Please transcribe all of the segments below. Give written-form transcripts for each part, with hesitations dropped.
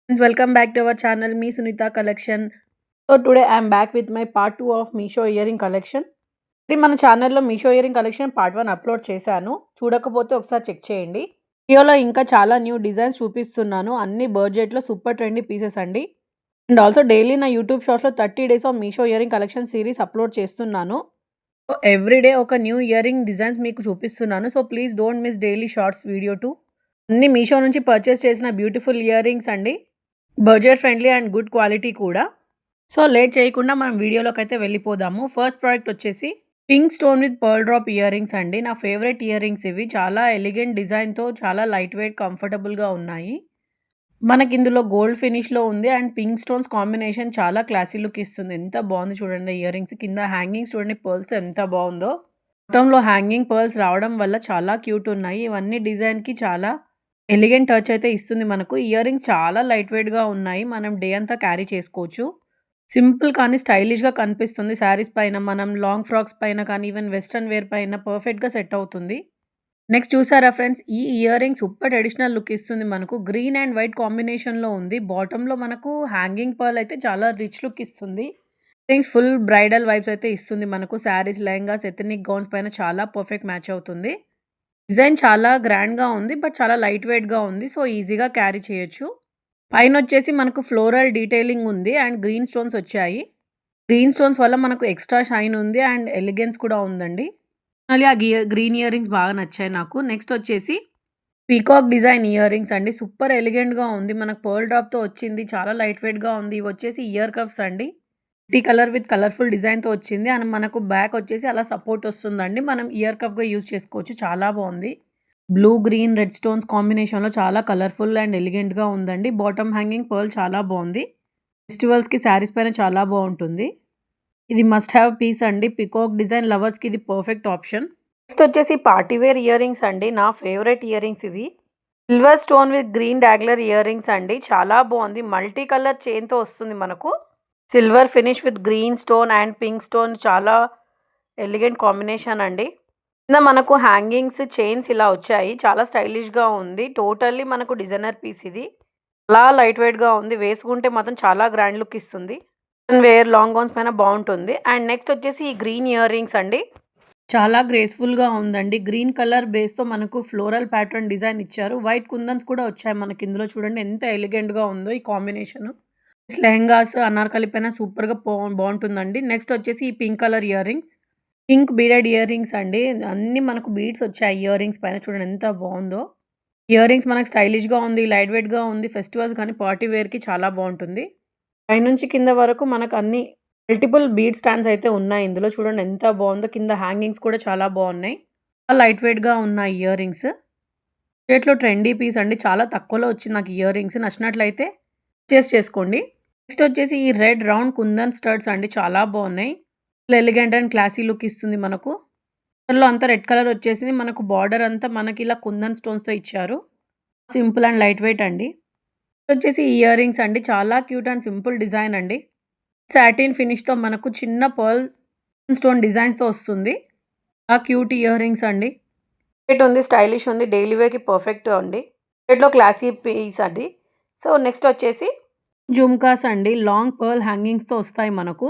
Friends, welcome back to our channel, me Sunita Collection. So today I am back with my part 2 of Meesho earring collection. ఇది మన ఛానల్లో Meesho earring collection part 1 upload చేశాను. చూడకపోతే ఒకసారి check చేయండి. వీడియోలో ఇంకా చాలా న్యూ డిజైన్స్ చూపిస్తున్నాను. అన్ని బడ్జెట్లో సూపర్ ట్రెండీ పీసెస్ అండి. అండ్ ఆల్సో డైలీ నా యూట్యూబ్ షార్ట్స్లో 30 days of Meesho earring collection series upload చేస్తున్నాను. సో ఎవ్రీడే ఒక న్యూ ఇయరింగ్ డిజైన్స్ మీకు చూపిస్తున్నాను. So please don't miss daily shorts video too. అన్ని మీషో నుంచి పర్చేస్ చేసిన బ్యూటిఫుల్ ఇయరింగ్స్ అండి. Budget friendly and good quality కూడా. సో లేట్ చేయకుండా మనం వీడియోలోకి అయితే వెళ్ళిపోదాము. ఫస్ట్ ప్రోడక్ట్ వచ్చేసి pink stone with pearl drop ear rings అండి. నా ఫేవరెట్ ఇయర్ రింగ్స్ ఇవి. చాలా ఎలిగెంట్ డిజైన్తో చాలా లైట్ వెయిట్ కంఫర్టబుల్గా ఉన్నాయి. మనకి ఇందులో గోల్డ్ ఫినిష్లో ఉంది అండ్ పింక్ స్టోన్స్ కాంబినేషన్ చాలా క్లాసీ లుక్ ఇస్తుంది. ఎంత బాగుంది చూడండి ఇయర్ రింగ్స్. కింద హ్యాంగింగ్స్ చూడండి, పర్ల్స్ ఎంత బాగుందో. బాటంలో హ్యాంగింగ్ పర్ల్స్ రావడం వల్ల చాలా క్యూట్ ఉన్నాయి. ఇవన్నీ డిజైన్కి చాలా ఎలిగెంట్ టచ్ అయితే ఇస్తుంది మనకు. ఇయర్ రింగ్స్ చాలా లైట్ వెయిట్గా ఉన్నాయి. మనం డే అంతా క్యారీ చేసుకోవచ్చు. సింపుల్ కానీ స్టైలిష్‌గా కనిపిస్తుంది. శారీస్ పైన, మనం లాంగ్ ఫ్రాక్స్ పైన కానీ, ఈవెన్ వెస్టర్న్ వేర్ పైన పర్ఫెక్ట్‌గా సెట్ అవుతుంది. నెక్స్ట్ చూసారా ఫ్రెండ్స్, ఈ ear ring super traditional look ఇస్తుంది మనకు. గ్రీన్ అండ్ వైట్ కాంబినేషన్‌లో ఉంది. బాటమ్‌లో మనకు హ్యాంగింగ్ పర్ల్ అయితే చాలా రిచ్ లుక్ ఇస్తుంది. రింగ్స్ ఫుల్ బ్రైడల్ వైబ్స్ అయితే ఇస్తుంది మనకు. శారీస్, లెహంగాస్, ఎథనిక్ గౌన్స్ పైన చాలా పర్ఫెక్ట్ మ్యాచ్ అవుతుంది. డిజైన్ చాలా గ్రాండ్‌గా ఉంది. బట్ చాలా లైట్ వెయిట్‌గా ఉంది. సో ఈజీగా క్యారీ చేయొచ్చు. పైనొచ్చేసి మనకు ఫ్లోరల్ డీటెయిలింగ్ ఉంది అండ్ గ్రీన్ స్టోన్స్ వచ్చాయి. గ్రీన్ స్టోన్స్ వల్ల మనకు ఎక్స్ట్రా షైన్ ఉంది అండ్ ఎలిగెన్స్ కూడా ఉందండి. మళ్ళీ ఆ గ్రీన్ ఇయర్ రింగ్స్ బాగా నచ్చాయి నాకు. నెక్స్ట్ వచ్చేసి పీకాక్ డిజైన్ ఇయర్ రింగ్స్ అండి. సూపర్ ఎలిగెంట్‌గా ఉంది. మనకు పర్ల్ డ్రాప్‌తో వచ్చింది. చాలా లైట్ వెయిట్‌గా ఉంది. ఇవి వచ్చేసి ఇయర్ కప్స్ అండి. మల్టీ కలర్ విత్ కలర్‌ఫుల్ డిజైన్‌తో వచ్చింది అండ్ మనకు బ్యాక్ వచ్చేసి అలా సపోర్ట్ వస్తుందండి. మనం ఇయర్ కప్‌గా యూజ్ చేసుకోవచ్చు. చాలా బాగుంది. బ్లూ, గ్రీన్, రెడ్ స్టోన్స్ కాంబినేషన్‌లో చాలా కలర్‌ఫుల్ అండ్ ఎలిగెంట్‌గా ఉందండి. బాటమ్ హ్యాంగింగ్ పర్ల్ చాలా బాగుంది. ఫెస్టివల్స్‌కి శారీస్ పైన చాలా బాగుంటుంది. ఇది మస్ట్ హ్యావ్ పీస్ అండి. పికాక్ డిజైన్ లవర్స్‌కి ఇది పర్ఫెక్ట్ ఆప్షన్. నెక్స్ట్ వచ్చేసి పార్టీ వేర్ ఇయర్ రింగ్స్ అండి. నా ఫేవరెట్ ఇయర్ రింగ్స్ ఇవి. Silver stone with green dangler ear rings అండి. చాలా బాగుంది. మల్టీ కలర్ చైన్‌తో వస్తుంది మనకు. Silver finish with green stone and pink stone చాలా ఎలిగెంట్ కాంబినేషన్ అండి. కింద మనకు హ్యాంగింగ్స్, చైన్స్ ఇలా వచ్చాయి. చాలా స్టైలిష్‌గా ఉంది. టోటల్లీ మనకు డిజైనర్ పీస్ ఇది. చాలా లైట్ వెయిట్‌గా ఉంది. వేసుకుంటే మాత్రం చాలా గ్రాండ్ లుక్ ఇస్తుంది. వేర్ లాంగ్ గౌన్స్ పైన బాగుంటుంది. అండ్ నెక్స్ట్ వచ్చేసి ఈ గ్రీన్ ఇయర్ రింగ్స్ అండి. చాలా గ్రేస్‌ఫుల్‌గా ఉందండి. గ్రీన్ కలర్ బేస్‌తో మనకు ఫ్లోరల్ ప్యాటర్న్ డిజైన్ ఇచ్చారు. వైట్ కుందన్స్ కూడా వచ్చాయి మనకి ఇందులో. చూడండి ఎంత ఎలిగెంట్‌గా ఉందో ఈ కాంబినేషన్. లెహంగాస్, అనార్కలి పైన సూపర్‌గా బాగుంటుందండి. నెక్స్ట్ వచ్చేసి ఈ pink colour ear rings. Pink beaded year rings అండి. అన్నీ మనకు బీడ్స్ వచ్చాయి ఇయర్ రింగ్స్ పైన. చూడండి ఎంత బాగుందో. ఇయర్ రింగ్స్ మనకు స్టైలిష్‌గా ఉంది. లైట్ వెయిట్‌గా ఉంది. ఫెస్టివల్స్ కానీ పార్టీ వేర్‌కి చాలా బాగుంటుంది. పైనుంచి కింద వరకు మనకు అన్ని మల్టిపుల్ బీడ్ స్టాండ్స్ అయితే ఉన్నాయి ఇందులో. చూడండి ఎంత బాగుందో. కింద హ్యాంగింగ్స్ కూడా చాలా బాగున్నాయి. చాలా లైట్ వెయిట్‌గా ఉన్నాయి ఇయర్ రింగ్స్. చేతిలో ట్రెండీ పీస్ అండి. చాలా తక్కువలో వచ్చింది నాకు ఇయర్ రింగ్స్. నచ్చినట్లయితే పర్చేస్ చేసుకోండి. నెక్స్ట్ వచ్చేసి ఈ రెడ్ రౌండ్ కుందన్ స్టడ్స్ అండి. చాలా బాగున్నాయి. ఎలిగెంట్ అండ్ క్లాసీ లుక్ ఇస్తుంది మనకు. కలర్‌లో అంతా రెడ్ కలర్ వచ్చేసింది. మనకు బార్డర్ అంతా మనకి ఇలా కుందన్ స్టోన్స్‌తో ఇచ్చారు. సింపుల్ అండ్ లైట్ వెయిట్ అండి. వచ్చేసి ఇయర్ రింగ్స్ అండి. చాలా క్యూట్ అండ్ సింపుల్ డిజైన్ అండి. సాటిన్ ఫినిష్‌తో మనకు చిన్న పర్ల్ స్టోన్ డిజైన్స్‌తో వస్తుంది. ఆ క్యూట్ ఇయర్ రింగ్స్ అండి. వెయిట్ ఉంది, స్టైలిష్ ఉంది. డైలీ వేర్‌కి పర్ఫెక్ట్ అండి. రేట్‌లో క్లాసీ పీస్ అండి. సో నెక్స్ట్ వచ్చేసి జుమ్కాస్ అండి. లాంగ్ పర్ల్ హ్యాంగింగ్స్‌తో వస్తాయి మనకు.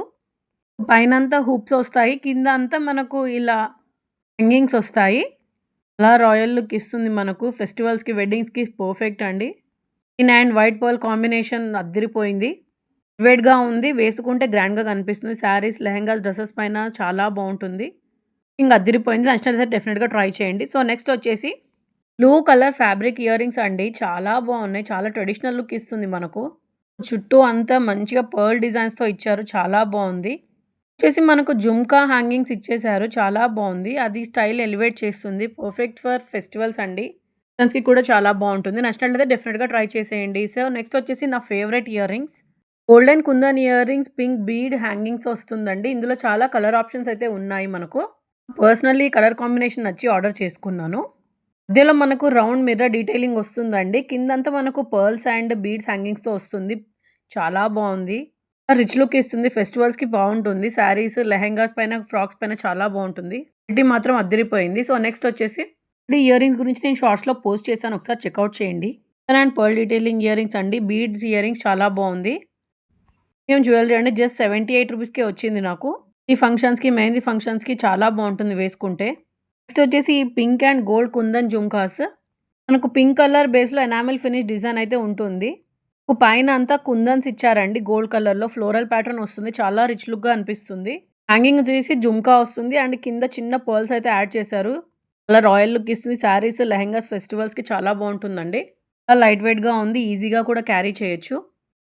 పైనంతా హూప్స్ వస్తాయి. కింద అంతా మనకు ఇలా హ్యాంగింగ్స్ వస్తాయి. అలా రాయల్ లుక్ ఇస్తుంది మనకు. ఫెస్టివల్స్‌కి, వెడ్డింగ్స్‌కి పర్ఫెక్ట్ అండి. Green and white pearl combination అద్దిరిపోయింది. వెయిట్‌గా ఉంది. వేసుకుంటే గ్రాండ్‌గా కనిపిస్తుంది. శారీస్, లెహంగాస్, డ్రెసెస్ పైన చాలా బాగుంటుంది. ఇంక అద్దిరిపోయింది. నచ్చినట్లయితే డెఫినిట్‌గా ట్రై చేయండి. సో నెక్స్ట్ వచ్చేసి blue colour fabric year rings అండి. చాలా బాగున్నాయి. చాలా ట్రెడిషనల్ లుక్ ఇస్తుంది మనకు. చుట్టూ అంతా మంచిగా పర్ల్ డిజైన్స్‌తో ఇచ్చారు. చాలా బాగుంది. వచ్చేసి మనకు జుమ్కా హ్యాంగింగ్స్ ఇచ్చేసారు. చాలా బాగుంది. అది స్టైల్ ఎలివేట్ చేస్తుంది. పర్ఫెక్ట్ ఫర్ ఫెస్టివల్స్ అండి. ఫంక్షన్స్‌కి కూడా చాలా బాగుంటుంది. నచ్చినట్లయితే డెఫినిట్‌గా ట్రై చేసేయండి. సో నెక్స్ట్ వచ్చేసి నా favourite ear rings. Golden kundan ear rings, pink bead hangings వస్తుందండి. ఇందులో చాలా కలర్ ఆప్షన్స్ అయితే ఉన్నాయి మనకు. పర్సనల్లీ కలర్ కాంబినేషన్ నచ్చి ఆర్డర్ చేసుకున్నాను. మధ్యలో మనకు రౌండ్ మిర్రర్ డీటెయిలింగ్ వస్తుందండి. కిందంతా మనకు పర్ల్స్ అండ్ బీడ్స్ హ్యాంగింగ్స్‌తో వస్తుంది. చాలా బాగుంది. రిచ్ లుక్ ఇస్తుంది. ఫెస్టివల్స్‌కి బాగుంటుంది. శారీస్, లెహెంగాస్ పైన, ఫ్రాక్స్ పైన చాలా బాగుంటుంది. క్వాలిటీ మాత్రం అదిరిపోయింది. సో నెక్స్ట్ వచ్చేసి ఇయర్ రింగ్స్ గురించి నేను షార్ట్స్‌లో పోస్ట్ చేశాను. ఒకసారి చెక్‌ఔట్ చేయండి. And pearl detailing year rings అండి. బీడ్స్ ఇయర్ రింగ్స్ చాలా బాగుంది. ఏం జ్యువెలరీ అండి జస్ట్ 78 రూపీస్‌కే వచ్చింది నాకు. ఈ ఫంక్షన్స్‌కి, మెహందీ ఫంక్షన్స్‌కి చాలా బాగుంటుంది వేసుకుంటే. నెక్స్ట్ వచ్చేసి ఈ pink and gold kundan jhumkas. మనకు పింక్ కలర్ బేస్‌లో ఎనామిల్ ఫినిష్ డిజైన్ అయితే ఉంటుంది. పైన అంతా కుందన్స్ ఇచ్చారండి గోల్డ్ కలర్‌లో ఫ్లోరల్ ప్యాటర్న్ వస్తుంది. చాలా రిచ్ లుక్‌గా అనిపిస్తుంది. హ్యాంగింగ్ చేసి జుంకా వస్తుంది అండ్ కింద చిన్న పర్ల్స్ అయితే యాడ్ చేశారు. చాలా రాయల్ లుక్ ఇస్తుంది. శారీస్, లెహెంగాస్, ఫెస్టివల్స్‌కి చాలా బాగుంటుందండి. చాలా లైట్ వెయిట్‌గా ఉంది. ఈజీగా కూడా క్యారీ చేయొచ్చు.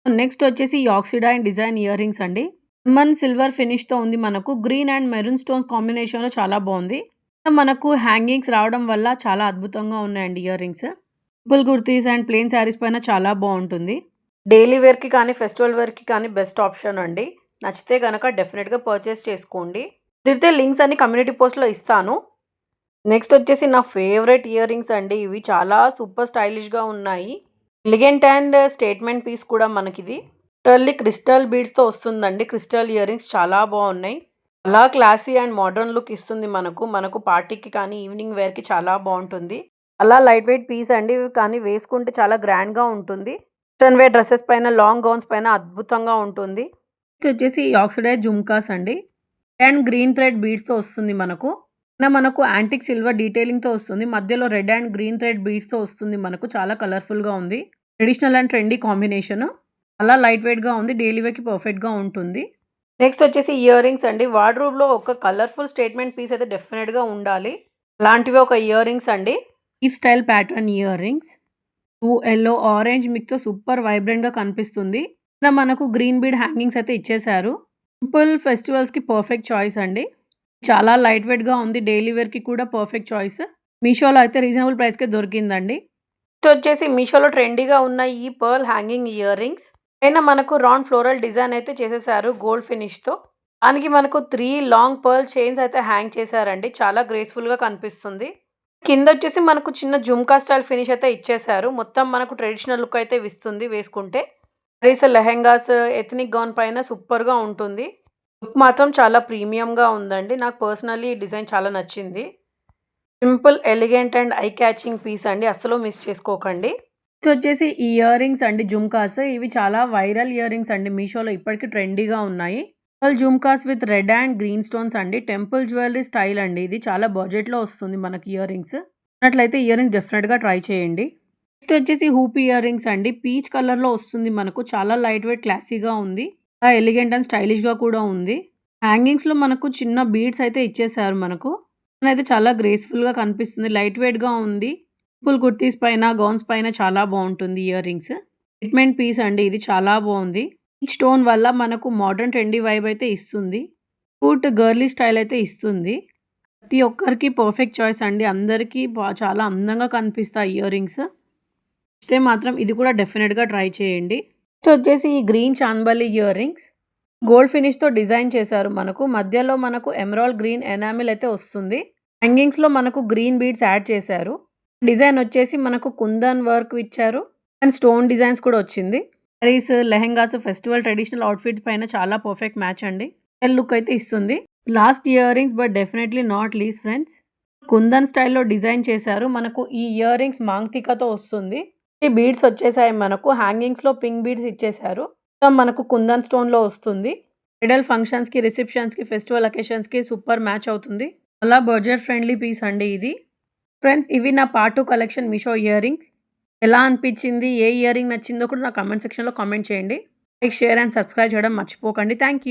నెక్స్ట్ వచ్చేసి ఈ ఆక్సిడైన్ డిజైన్ ఇయర్ రింగ్స్ అండి. లెమన్ సిల్వర్ ఫినిష్‌తో ఉంది మనకు. గ్రీన్ అండ్ మెరూన్ స్టోన్స్ కాంబినేషన్‌లో చాలా బాగుంది. మనకు హ్యాంగింగ్స్ రావడం వల్ల చాలా అద్భుతంగా ఉన్నాయండి ear rings. Simple kurtis and plain saris పైన చాలా బాగుంటుంది. డైలీ వేర్‌కి కానీ, ఫెస్టివల్ వేర్‌కి కానీ బెస్ట్ ఆప్షన్ అండి. నచ్చితే గనక డెఫినిట్‌గా పర్చేస్ చేసుకోండి. కుదిరితే లింక్స్ అన్ని కమ్యూనిటీ పోస్ట్‌లో ఇస్తాను. నెక్స్ట్ వచ్చేసి నా ఫేవరెట్ ఇయర్ రింగ్స్ అండి. ఇవి చాలా సూపర్ స్టైలిష్‌గా ఉన్నాయి. ఎలిగెంట్ అండ్ స్టేట్మెంట్ పీస్ కూడా మనకిది. టోటల్లీ క్రిస్టల్ బీడ్స్‌తో వస్తుందండి. క్రిస్టల్ ఇయర్ రింగ్స్ చాలా బాగున్నాయి. చాలా క్లాసీ అండ్ మోడర్న్ లుక్ ఇస్తుంది మనకు. మనకు పార్టీకి కానీ, ఈవినింగ్ వేర్‌కి చాలా బాగుంటుంది. అలా లైట్ వెయిట్ పీస్ అండి. కానీ వేసుకుంటే చాలా గ్రాండ్‌గా ఉంటుంది. వెస్టర్న్ వేర్ డ్రెసెస్ పైన, లాంగ్ గౌన్స్ పైన అద్భుతంగా ఉంటుంది. నెక్స్ట్ వచ్చేసి ఈ ఆక్సిడైజ్ జుమ్కాస్ అండి. అండ్ గ్రీన్ థ్రెడ్ బీడ్స్‌తో వస్తుంది మనకు. మనకు యాంటిక్ సిల్వర్ డీటెయిలింగ్‌తో వస్తుంది. మధ్యలో రెడ్ అండ్ గ్రీన్ థ్రెడ్ బీడ్స్‌తో వస్తుంది మనకు. చాలా కలర్‌ఫుల్‌గా ఉంది. Traditional and trendy combination. చాలా లైట్ వెయిట్‌గా ఉంది. డైలీ వేర్‌కి పర్ఫెక్ట్‌గా ఉంటుంది. నెక్స్ట్ వచ్చేసి ఇయర్ రింగ్స్ అండి. వార్డ్రోబ్‌లో ఒక కలర్‌ఫుల్ స్టేట్మెంట్ పీస్ అయితే డెఫినిట్‌గా ఉండాలి. అలాంటివి ఒక ఇయర్ రింగ్స్ అండి. Leaf style pattern ear rings. Blue, yellow, orange మిక్స్‌తో సూపర్ వైబ్రెంట్‌గా కనిపిస్తుంది. కింద మనకు గ్రీన్ బీడ్ హ్యాంగింగ్స్ అయితే ఇచ్చేశారు. సింపుల్ ఫెస్టివల్స్‌కి పర్ఫెక్ట్ చాయిస్ అండి. చాలా లైట్ వెయిట్‌గా ఉంది. డైలీ వేర్‌కి కూడా పర్ఫెక్ట్ చాయిస్. మీషోలో అయితే రీజనబుల్ ప్రైస్‌కే దొరికిందండి. నెక్స్ట్ వచ్చేసి మీషోలో ట్రెండీగా ఉన్న ఈ పర్ల్ హ్యాంగింగ్ ఇయర్ రింగ్స్. పైన మనకు రౌండ్ ఫ్లోరల్ డిజైన్ అయితే చేసేసారు గోల్డ్ ఫినిష్‌తో. దానికి మనకు 3 లాంగ్ పర్ల్ చైన్స్ అయితే హ్యాంగ్ చేశారండి. చాలా గ్రేస్‌ఫుల్‌గా కనిపిస్తుంది. కిందొచ్చేసి మనకు చిన్న జుమ్కా స్టైల్ ఫినిష్ అయితే ఇచ్చేశారు. మొత్తం మనకు ట్రెడిషనల్ లుక్ అయితే ఇస్తుంది వేసుకుంటే. శారీస్, లెహెంగాస్, ఎథ్నిక్ గౌన్ పైన సూపర్‌గా ఉంటుంది. లుక్ మాత్రం చాలా ప్రీమియంగా ఉందండి. నాకు పర్సనల్లీ ఈ డిజైన్ చాలా నచ్చింది. Simple, elegant and eye catching piece అండి. అస్సలు మిస్ చేసుకోకండి. నెక్స్ట్ వచ్చేసి ఈ ఇయర్ రింగ్స్ అండి జుమ్కాస్. ఇవి చాలా వైరల్ ఇయర్ రింగ్స్ అండి. మీషోలో ఇప్పటికి ట్రెండీగా ఉన్నాయి. Jhumkas with red and green stones అండి. టెంపుల్ జ్యువెలరీ స్టైల్ అండి. ఇది చాలా బడ్జెట్‌లో వస్తుంది మనకి ఇయర్ రింగ్స్. అట్లయితే ఇయర్ రింగ్స్ డెఫినిట్‌గా ట్రై చేయండి. నెక్స్ట్ వచ్చేసి హూప్ ఇయర్ రింగ్స్ అండి. పీచ్ కలర్‌లో వస్తుంది మనకు. చాలా లైట్ వెయిట్ క్లాసీగా ఉంది. చాలా ఎలిగెంట్ అండ్ స్టైలిష్‌గా కూడా ఉంది. హ్యాంగింగ్స్‌లో మనకు చిన్న బీడ్స్ అయితే ఇచ్చేసారు మనకు. అయితే చాలా గ్రేస్‌ఫుల్‌గా కనిపిస్తుంది. లైట్ వెయిట్‌గా ఉంది. సింపుల్ కుర్తీస్ పైన, గౌన్స్ పైన చాలా బాగుంటుంది ఇయర్ రింగ్స్. ట్రీట్మెంట్ పీస్ అండి. ఇది చాలా బాగుంది. ఈ స్టోన్ వల్ల మనకు మోడర్న్ ట్రెండీ వైబ్ అయితే ఇస్తుంది. క్యూట్ గర్లీ స్టైల్ అయితే ఇస్తుంది. ప్రతి ఒక్కరికి పర్ఫెక్ట్ చాయిస్ అండి. అందరికీ చాలా అందంగా కనిపిస్తాయి ఇయర్ రింగ్స్. అయితే మాత్రం ఇది కూడా డెఫినిట్‌గా ట్రై చేయండి. నెక్స్ట్ వచ్చేసి ఈ green chandbali ear rings. Gold ఫినిష్‌తో డిజైన్ చేశారు మనకు. మధ్యలో మనకు ఎమరాల్డ్ గ్రీన్ ఎనామిల్ అయితే వస్తుంది. హ్యాంగింగ్స్‌లో మనకు గ్రీన్ బీడ్స్ యాడ్ చేశారు. డిజైన్ వచ్చేసి మనకు కుందన్ వర్క్ ఇచ్చారు. అండ్ స్టోన్ డిజైన్స్ కూడా వచ్చింది. Saris, lehengas, festival traditional outfits పైన చాలా పర్ఫెక్ట్ మ్యాచ్ అండి. లుక్ అయితే ఇస్తుంది. Last ear rings but definitely not least friends. Kundan స్టైల్‌లో డిజైన్ చేశారు. మనకు ఈ ఇయర్ రింగ్స్ మాంగ్తికతో వస్తుంది. ఈ బీడ్స్ వచ్చేసాయి మనకు. హ్యాంగింగ్స్‌లో పింక్ బీడ్స్ ఇచ్చేశారు. మనకు కుందన్ స్టోన్‌లో వస్తుంది. బ్రైడల్ ఫంక్షన్స్‌కి, రిసెప్షన్స్‌కి, ఫెస్టివల్ అకేషన్స్‌కి సూపర్ మ్యాచ్ అవుతుంది. చాలా బడ్జెట్ ఫ్రెండ్లీ పీస్ అండి ఇది. ఫ్రెండ్స్ ఇవి నా part 2 collection Meesho ear rings. ఎలా అనిపించింది? ఏ ఇయర్ రింగ్ నచ్చిందో కూడా నా కామెంట్ సెక్షన్‌లో కామెంట్ చేయండి. లైక్, షేర్ అండ్ సబ్స్క్రైబ్ చేయడం మర్చిపోకండి. Thank you.